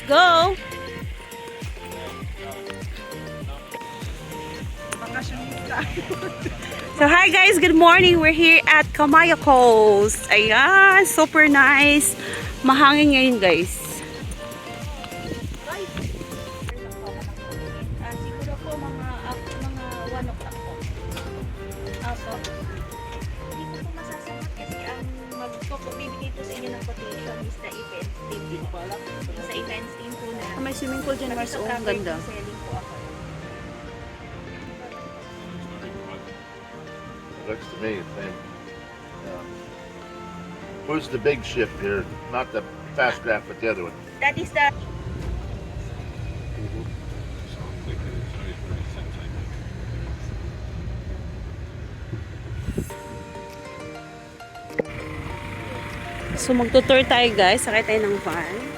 go! So hi guys, good morning. We're here at Camaya Coast. Ayan, super nice. Mahangin ngayon guys. Siguro po mga 1 o'clock po. Apo. Hindi ko po masasagot kasi ang magbibigay po sa inyo ng quotation is the event team. Sa events team po na. May swimming pool dyan, Mars. Oh, ang ganda. Selling po ako. Looks to me the same. Who's the big ship here? Not the fast craft, but the other one. That is the... So magtutour tayo guys. Sakay tayo ng van.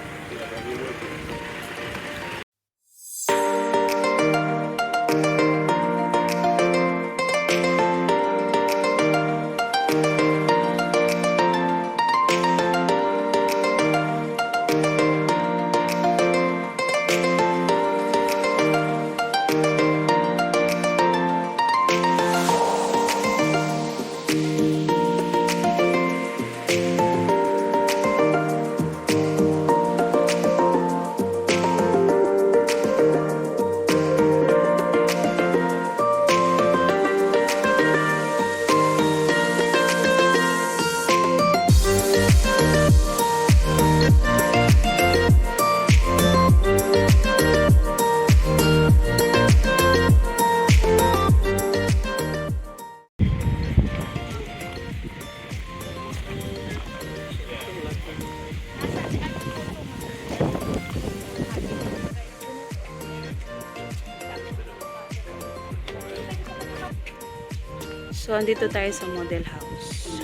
So, andito tayo sa model house.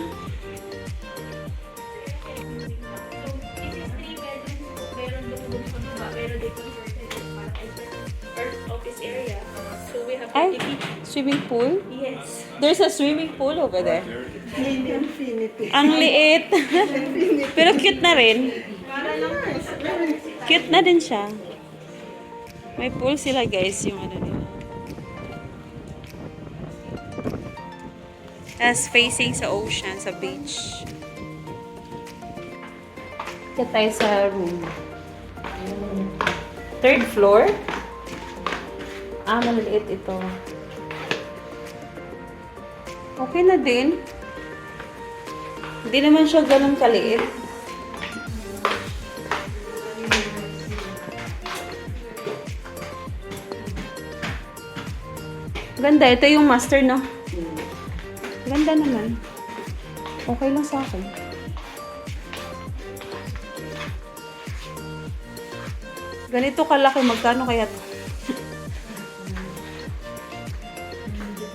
Ay, swimming pool? Yes. There's a swimming pool over there. Ang liit. Pero cute na rin. Cute na din siya. May pool sila guys, yung ano nila. As facing sa ocean, sa beach. Kaya tayo sa room. 3rd floor. Maliliit ito. Okay na din. Hindi naman siya ganun kaliit. Ganda. Ito yung master, no? Ganda naman. Okay lang sa akin. Ganito kalaki. Magkano kaya ito?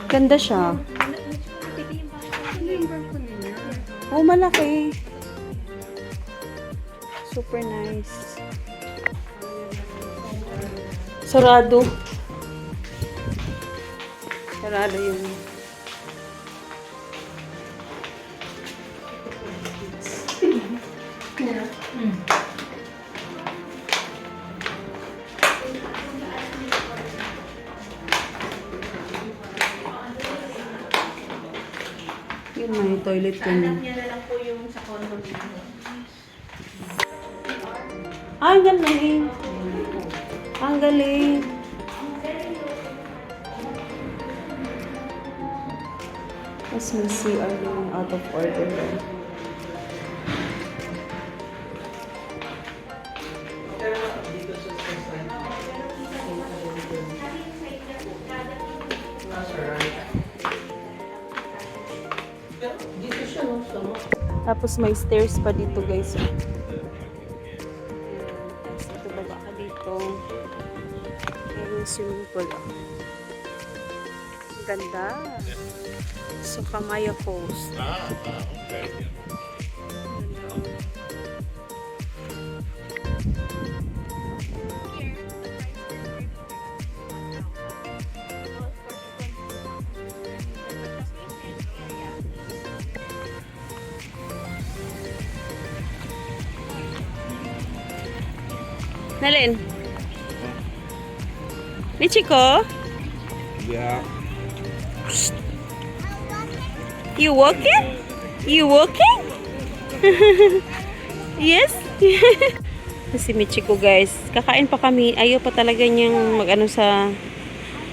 Ganda siya. Oh, malaki. Super nice. Sarado. Sarado yun. Yun, may toilet ko na. Yan na lang po yung sa condo dito. Ang galing. Ang galing. Mas may CR yung out of order. Tapos may stairs pa dito guys. Tapos ito baba ka dito. Ayan yung swimming pool. Ganda. So Camaya Coast. Okay. Nalin? Michiko? Yeah. You walking? You walking? Yes? Si Michiko guys, kakain pa kami. Ayaw pa talaga niyang mag-ano sa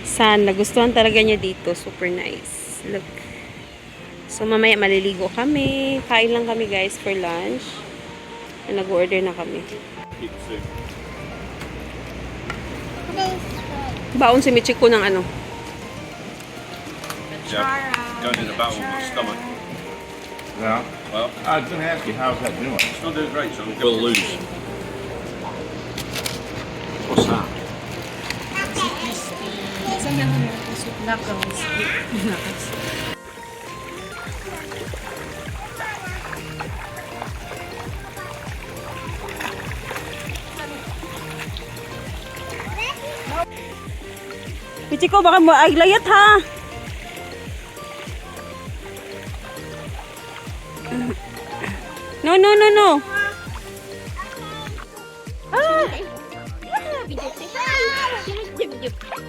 sun. Nagustuhan talaga niya dito. Super nice. Look. So mamaya maliligo kami. Kain lang kami guys for lunch. Nag-order na kami. Baon si Michiko ng ano? Going in the battle with my stomach. Yeah. Well, I was going to ask you, how's that doing? it's not doing great, so we'll lose. What's that? Michiko, baka mo ay layat ha. No, no, no, no. Ah.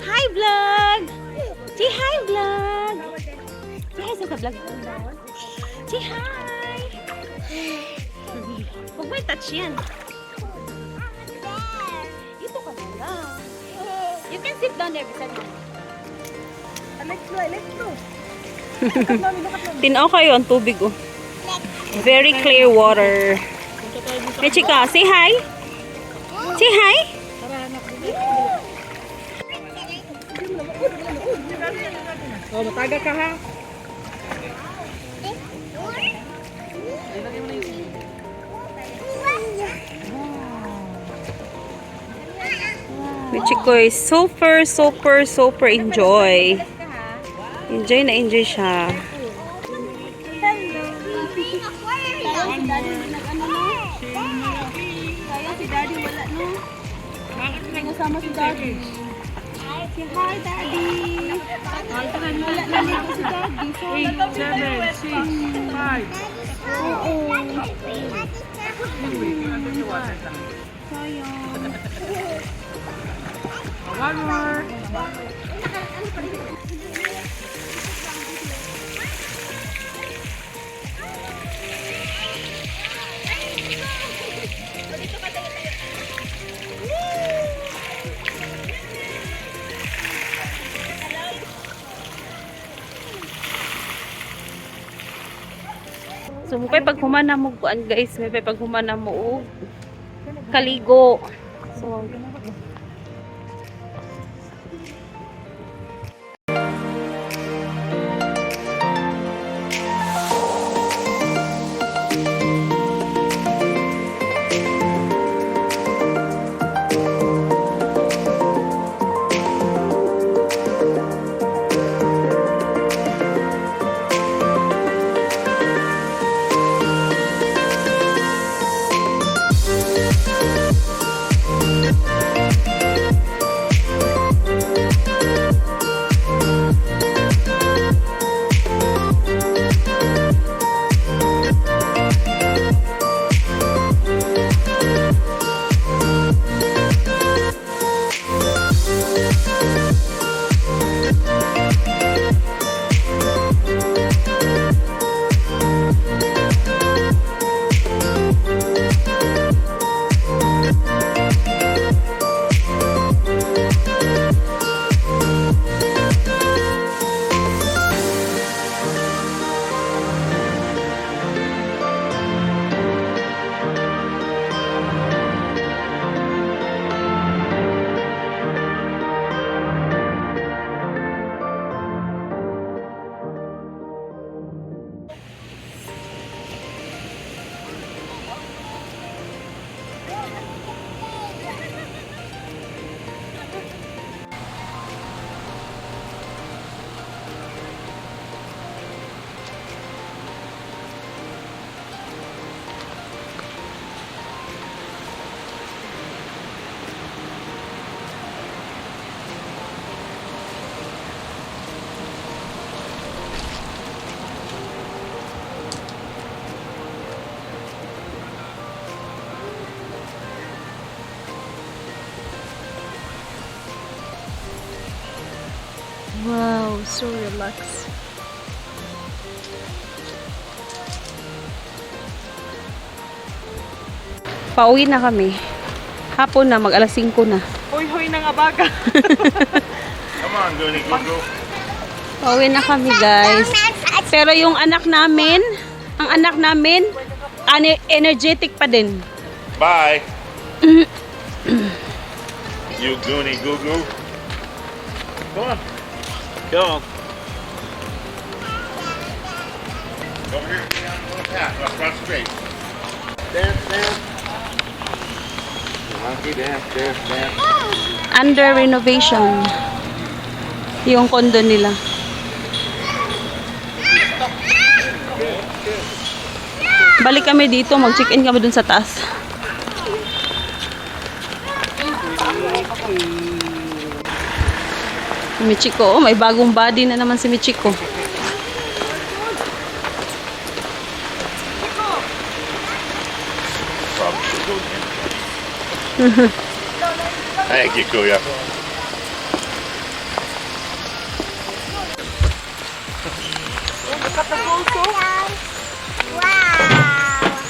Hi, vlog. Say hi, vlog. Say hi sa vlog. Say hi. Huwag may touch yan. Dito ka na lang. You can sit down there beside me. Let's go. Tinaw kayo ang tubig oh. Very clear water. Hey chika, say hi. Say hi. Oh, mataga ka ha. Michiko is super enjoy. Enjoy na enjoy siya. Kaya si Daddy wala no. Bakit kasama si Daddy? Say hi, Daddy. Wala na dito si Daddy. 8, 7, 6, 5. One more. So, may paghumana mo kuan guys, may paghumana mo kaligo. So, so relaxed. Pauwi na kami. Hapon na, mag alas 5 na. Hoy-hoy na nga baga. Come on, Goonie Goo Goo. Pauwi na kami, guys. Pero yung anak namin, energetic pa din. Bye. You Goonie Goo Goo. Come on. Go on. Over here, get down the little path. Across the street. Dance, dance. Monkey dance, dance, dance. Under renovation. Yung condo nila. Balik kami dito, mag-check-in kami dun sa taas. Si Michiko, oh, may bagong body na naman si Michiko. Thank you, Kuya.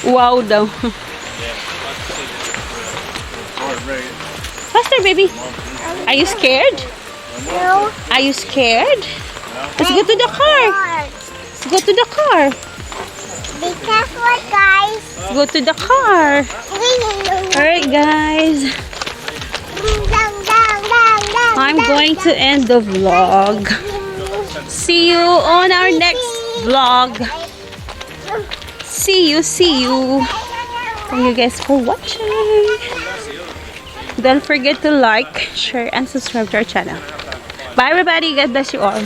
Wow daw. Faster, baby. Are you scared? No. Are you scared? Let's go to the car. Let's go to the car. Be careful, guys. Let's go to the car. Alright, guys. I'm going to end the vlog. See you on our next vlog. See you. Thank you guys for watching. Don't forget to like, share, and subscribe to our channel. Bye everybody. God bless you all.